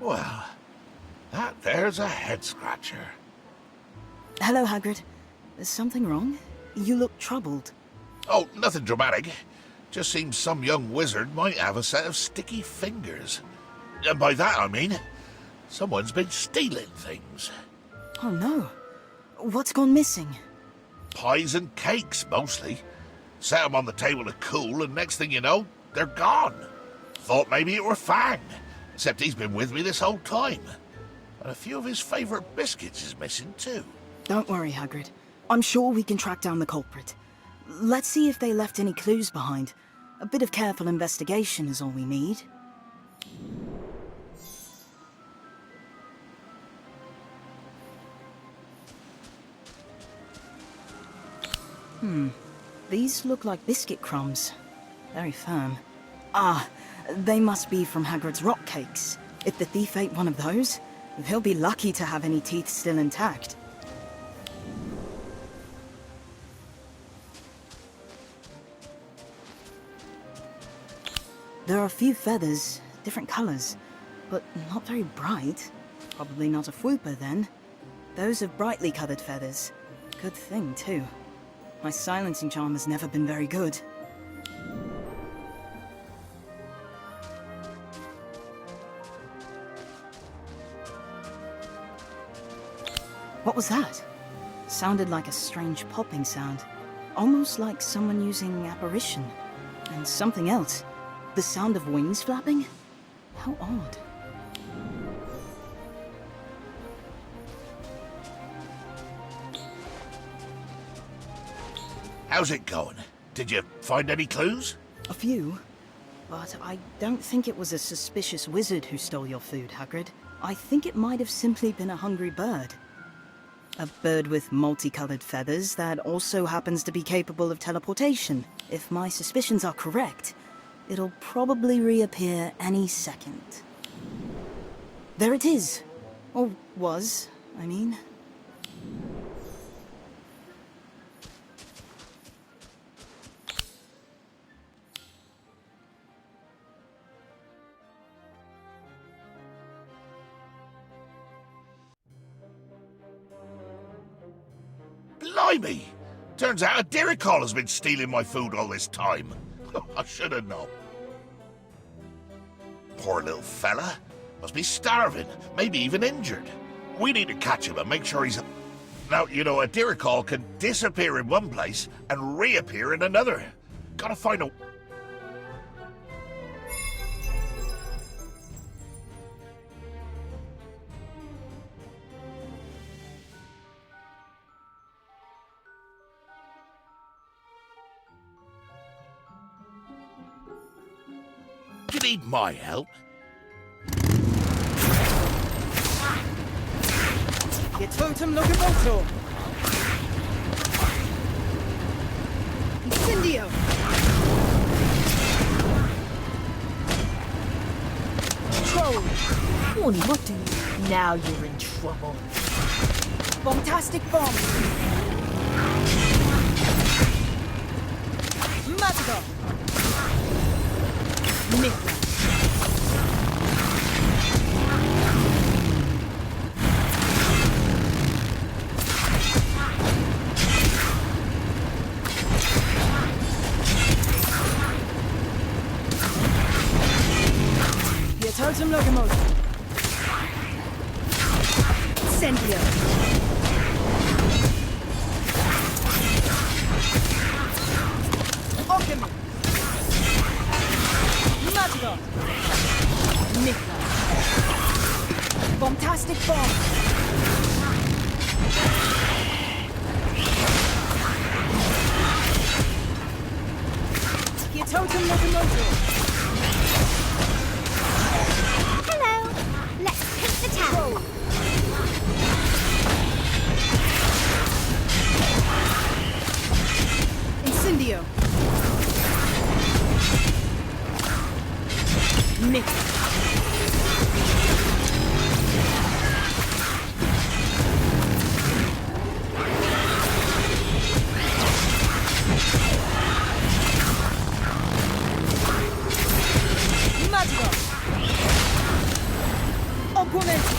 Well, that there's a head-scratcher. Hello, Hagrid. Is something wrong? You look troubled. Oh, nothing dramatic. Just seems some young wizard might have a set of sticky fingers. And by that I mean, someone's been stealing things. Oh no. What's gone missing? Pies and cakes, mostly. Set 'em on the table to cool, and next thing you know, they're gone. Thought maybe it were Fang, except he's been with me this whole time. And a few of his favourite biscuits is missing too. Don't worry, Hagrid. I'm sure we can track down the culprit. Let's see if they left any clues behind. A bit of careful investigation is all we need. These look like biscuit crumbs. Very firm. Ah, they must be from Hagrid's rock cakes. If the thief ate one of those, he'll be lucky to have any teeth still intact. There are a few feathers, different colors, but not very bright. Probably not a Fwooper then. Those are brightly colored feathers. Good thing, too. My silencing charm has never been very good. What was that? Sounded like a strange popping sound. Almost like someone using apparition. And something else. The sound of wings flapping? How odd. How's it going? Did you find any clues? A few. But I don't think it was a suspicious wizard who stole your food, Hagrid. I think it might have simply been a hungry bird. A bird with multicolored feathers that also happens to be capable of teleportation. If my suspicions are correct, it'll probably reappear any second. There it is! Or was, I mean. Blimey! Turns out a Diricol has been stealing my food all this time. I should have known. Poor little fella. Must be starving, maybe even injured. We need to catch him and make sure he's... Now, you know, a Diricol can disappear in one place and reappear in another. Gotta find a... You need my help? Your totem locomotor! Incendio! Troll! Warning, what do you... Now you're in trouble. Bombastic bomb! Matador! Nick! Totem locomotive. Incendio. Alchemy. Matador. Nicola. Bombastic bomb. Your totem locomotive. Hello. Let's paint the town. Incendio. Nick. Magico. Augmenti.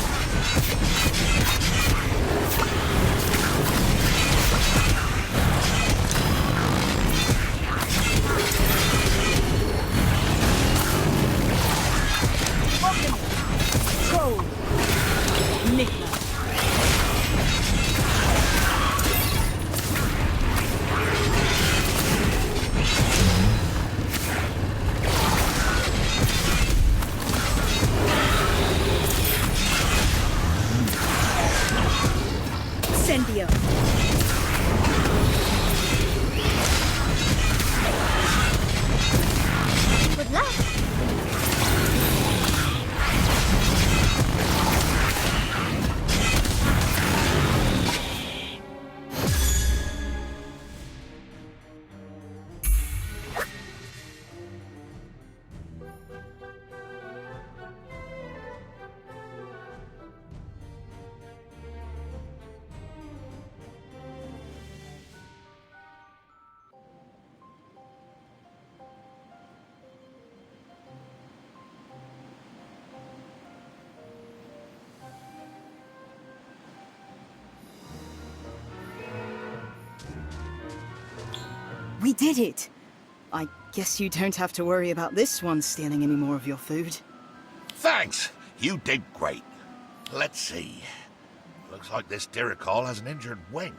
Troll. Nickla. Incendio. Good luck. We did it! I guess you don't have to worry about this one stealing any more of your food. Thanks. You did great. Let's see. Looks like this Diricol has an injured wing.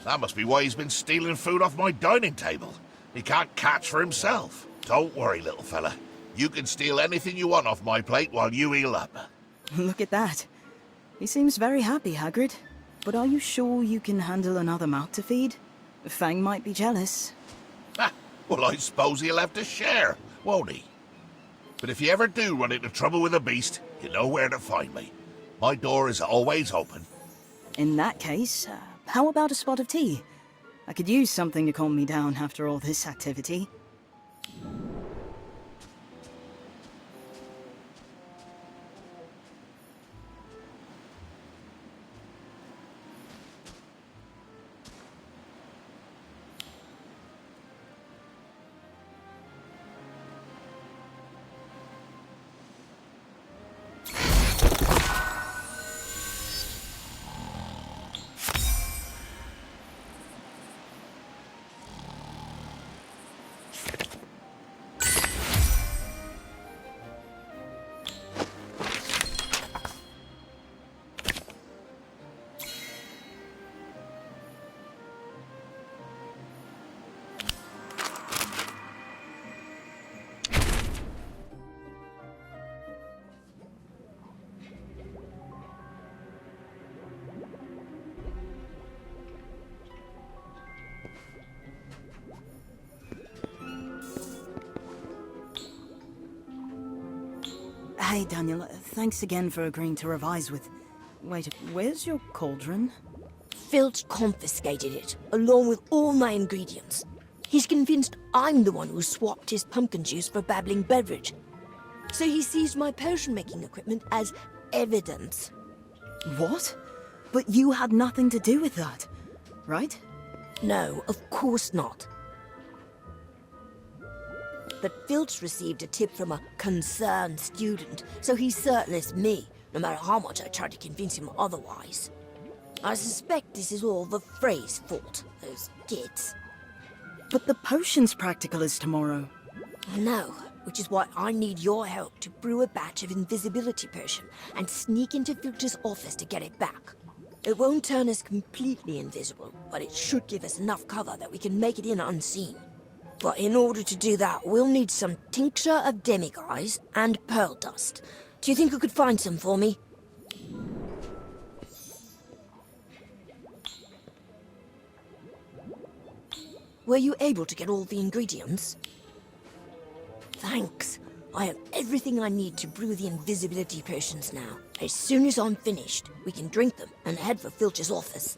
That must be why he's been stealing food off my dining table. He can't catch for himself. Don't worry, little fella. You can steal anything you want off my plate while you heal up. Look at that. He seems very happy, Hagrid. But are you sure you can handle another mouth to feed? Fang might be jealous. Ah, well, I suppose he'll have to share, won't he? But if you ever do run into trouble with a beast, you know where to find me. My door is always open. In that case, how about a spot of tea? I could use something to calm me down after all this activity. Hey, Daniel, thanks again for agreeing to revise with... Wait, where's your cauldron? Filch confiscated it, along with all my ingredients. He's convinced I'm the one who swapped his pumpkin juice for babbling beverage. So he seized my potion-making equipment as evidence. What? But you had nothing to do with that, right? No, of course not. But Filch received a tip from a concerned student, so he's certain it's me, no matter how much I tried to convince him otherwise. I suspect this is all the Frey's fault, those kids. But the potion's practical is tomorrow. No, which is why I need your help to brew a batch of invisibility potion and sneak into Filch's office to get it back. It won't turn us completely invisible, but it should give us enough cover that we can make it in unseen. But in order to do that, we'll need some tincture of demiguise and pearl dust. Do you think you could find some for me? Were you able to get all the ingredients? Thanks. I have everything I need to brew the invisibility potions now. As soon as I'm finished, we can drink them and head for Filch's office.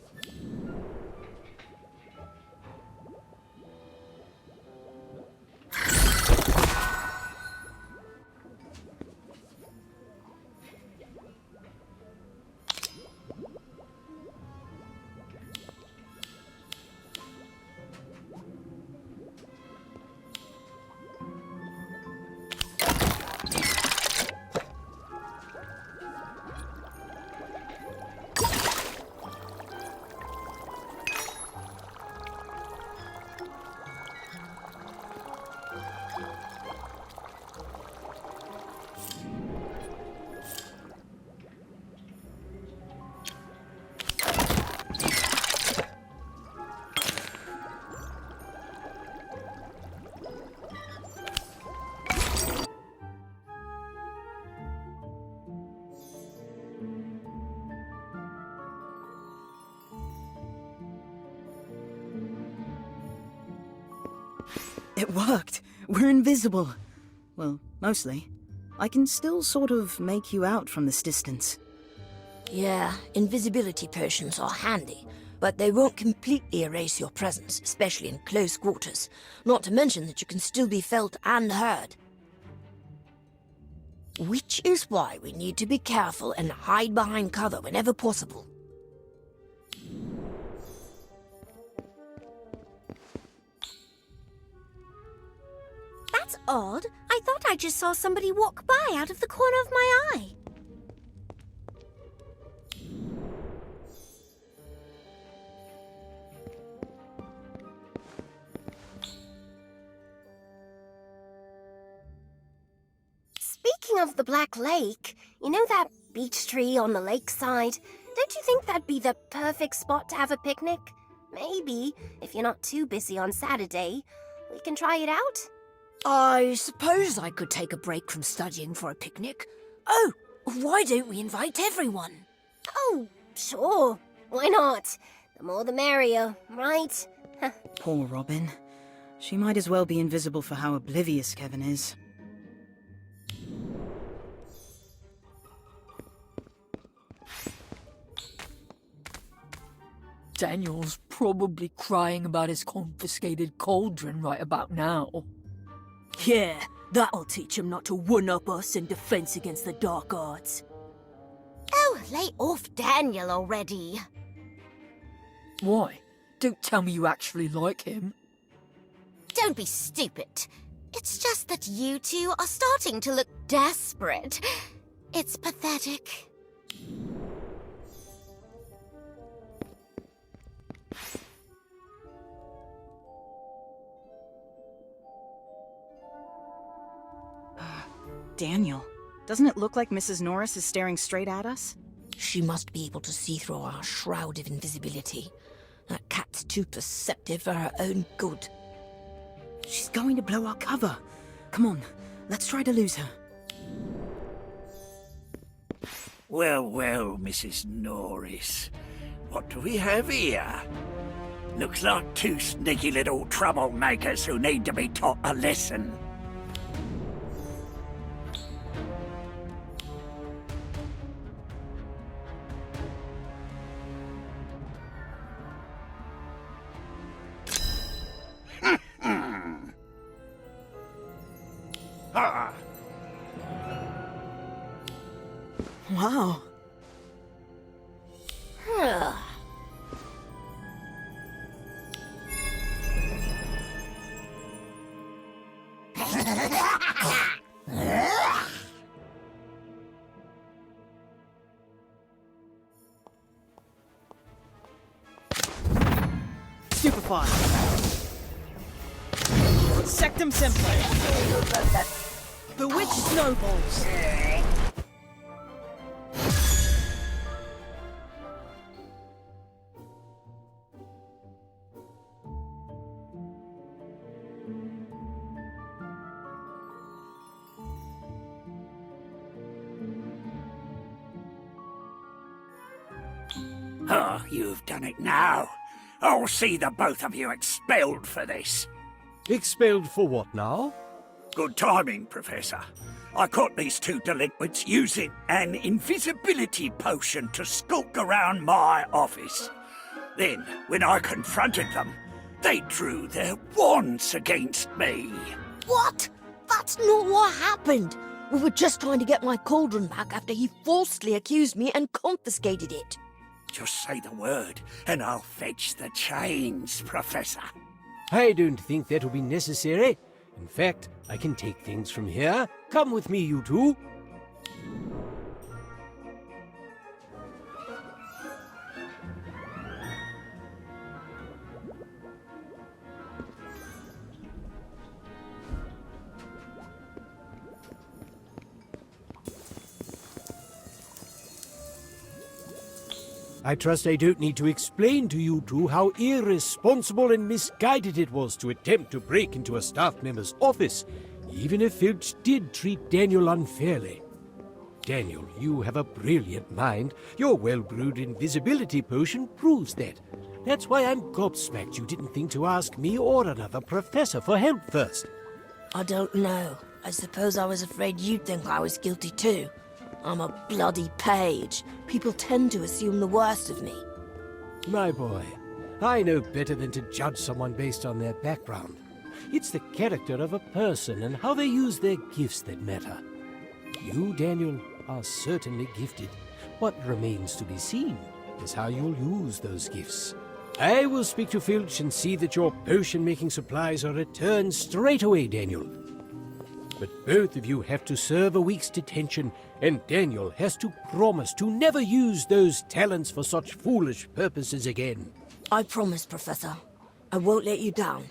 It worked! We're invisible! Well, mostly. I can still sort of make you out from this distance. Yeah, invisibility potions are handy, but they won't completely erase your presence, especially in close quarters. Not to mention that you can still be felt and heard. Which is why we need to be careful and hide behind cover whenever possible. That's odd. I thought I just saw somebody walk by out of the corner of my eye. Speaking of the Black Lake, you know that beech tree on the lakeside? Don't you think that'd be the perfect spot to have a picnic? Maybe, if you're not too busy on Saturday, we can try it out? I suppose I could take a break from studying for a picnic. Oh, why don't we invite everyone? Oh, sure. Why not? The more the merrier, right? Poor Robin. She might as well be invisible for how oblivious Kevin is. Daniel's probably crying about his confiscated cauldron right about now. Yeah, that'll teach him not to one-up us in defense against the dark arts. Oh, lay off Daniel already. Why? Don't tell me you actually like him. Don't be stupid. It's just that you two are starting to look desperate. It's pathetic. Daniel, doesn't it look like Mrs. Norris is staring straight at us? She must be able to see through our shroud of invisibility. That cat's too perceptive for her own good. She's going to blow our cover. Come on, let's try to lose her. Well, well, Mrs. Norris. What do we have here? Looks like two sneaky little troublemakers who need to be taught a lesson. Ah, Wow. Stupefy. Sectum Sempra. Bewitched snowballs. Oh, you've done it now. I'll see the both of you expelled for this. Expelled for what now? Good timing, Professor. I caught these two delinquents using an invisibility potion to skulk around my office. Then, when I confronted them, they drew their wands against me. What? That's not what happened. We were just trying to get my cauldron back after he falsely accused me and confiscated it. Just say the word, and I'll fetch the chains, Professor. I don't think that will be necessary. In fact, I can take things from here. Come with me, you two. I trust I don't need to explain to you two how irresponsible and misguided it was to attempt to break into a staff member's office, even if Filch did treat Daniel unfairly. Daniel, you have a brilliant mind. Your well-brewed invisibility potion proves that. That's why I'm gobsmacked you didn't think to ask me or another professor for help first. I don't know. I suppose I was afraid you'd think I was guilty too. I'm a bloody page. People tend to assume the worst of me. My boy, I know better than to judge someone based on their background. It's the character of a person and how they use their gifts that matter. You, Daniel, are certainly gifted. What remains to be seen is how you'll use those gifts. I will speak to Filch and see that your potion-making supplies are returned straight away, Daniel. But both of you have to serve a week's detention, and Daniel has to promise to never use those talents for such foolish purposes again. I promise, Professor. I won't let you down.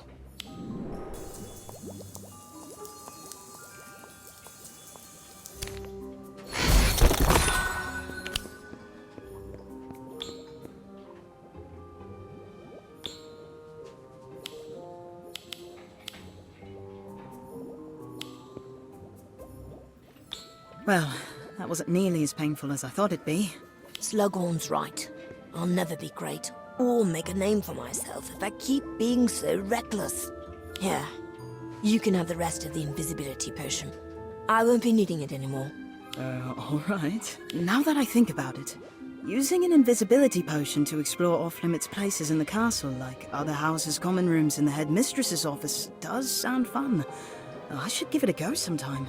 Well, that wasn't nearly as painful as I thought it'd be. Slughorn's right. I'll never be great, or make a name for myself if I keep being so reckless. Here, you can have the rest of the invisibility potion. I won't be needing it anymore. Alright. Now that I think about it, using an invisibility potion to explore off-limits places in the castle, like other houses' common rooms in the headmistress's office, does sound fun. I should give it a go sometime.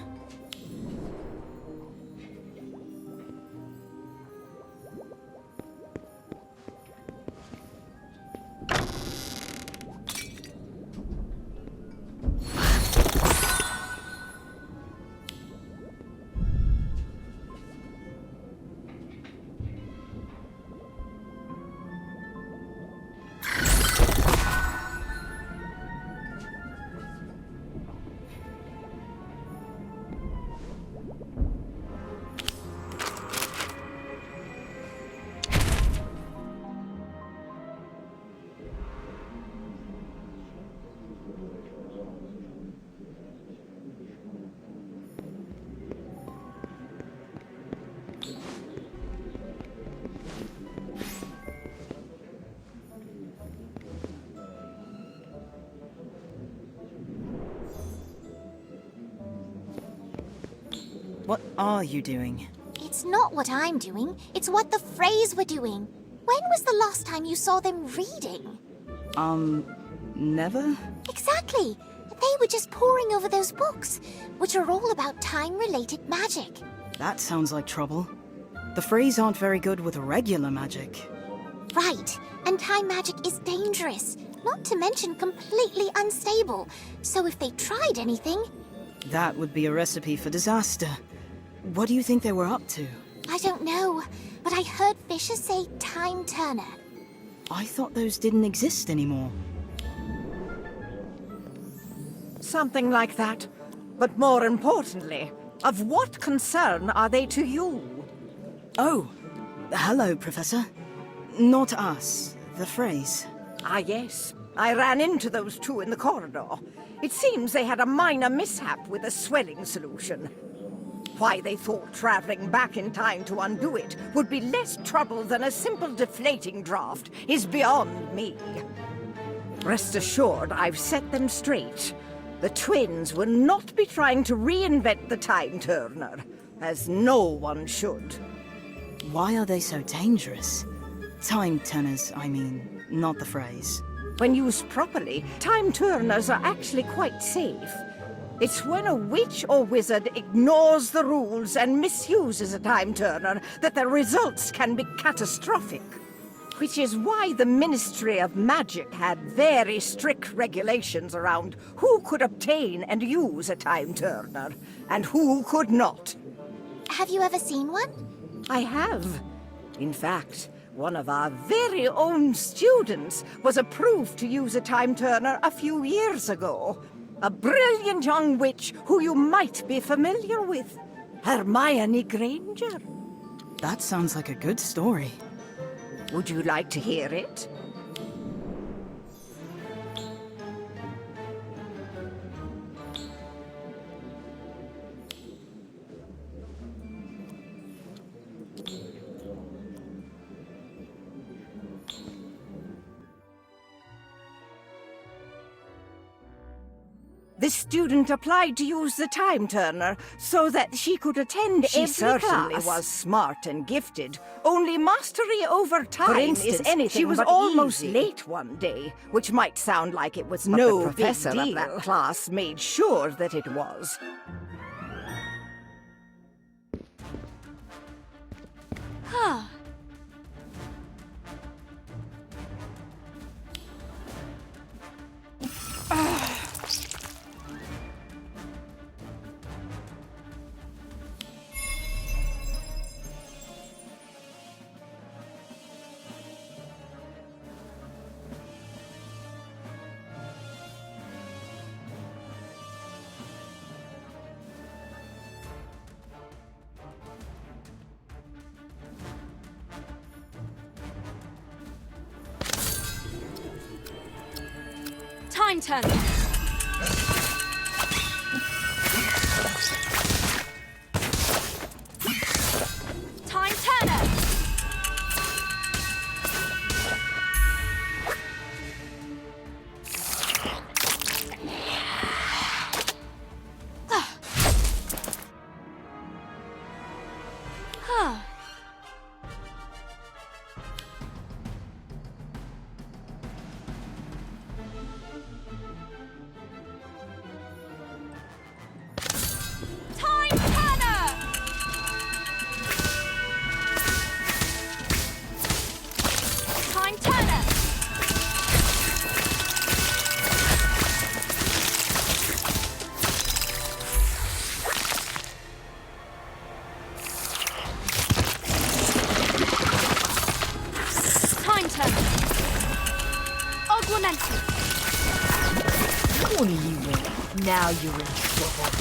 What are you doing? It's not what I'm doing, it's what the Freys were doing. When was the last time you saw them reading? Never? Exactly. They were just poring over those books, which are all about time-related magic. That sounds like trouble. The Freys aren't very good with regular magic. Right, and time magic is dangerous, not to mention completely unstable. So if they tried anything... That would be a recipe for disaster. What do you think they were up to? I don't know, but I heard Fisher say Time Turner. I thought those didn't exist anymore. Something like that. But more importantly, of what concern are they to you? Oh, hello, Professor. Not us, the Freys. Ah, yes. I ran into those two in the corridor. It seems they had a minor mishap with a swelling solution. Why they thought traveling back in time to undo it would be less trouble than a simple deflating draft is beyond me. Rest assured, I've set them straight. The twins will not be trying to reinvent the time turner, as no one should. Why are they so dangerous? Time turners, I mean, not the phrase. When used properly, time turners are actually quite safe. It's when a witch or wizard ignores the rules and misuses a time turner that the results can be catastrophic. Which is why the Ministry of Magic had very strict regulations around who could obtain and use a time turner, and who could not. Have you ever seen one? I have. In fact, one of our very own students was approved to use a time turner a few years ago. A brilliant young witch who you might be familiar with. Hermione Granger. That sounds like a good story. Would you like to hear it? This student applied to use the time turner so that she could attend every class. She certainly was smart and gifted. Only mastery over time For instance, is anything she was but almost easy. Late one day, which might sound like it was no big professor of that class made sure that it was. Time turner. Time turner. What do you mean? Now you're in trouble.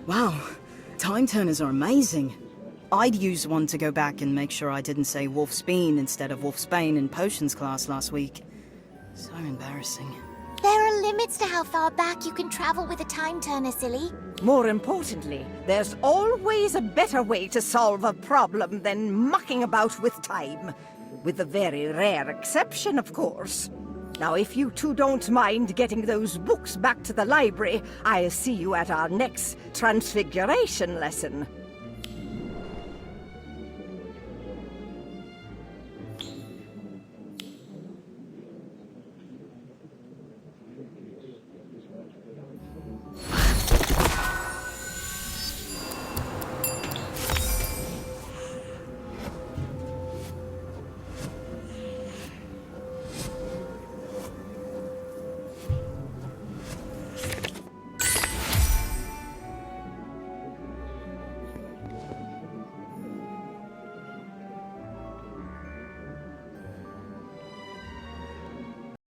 Wow, time turners are amazing. I'd use one to go back and make sure I didn't say Wolfsbane instead of Wolfsbane in potions class last week. So embarrassing. There are limits to how far back you can travel with a time turner, silly. More importantly, there's always a better way to solve a problem than mucking about with time. With the very rare exception, of course. Now, if you two don't mind getting those books back to the library, I'll see you at our next Transfiguration lesson.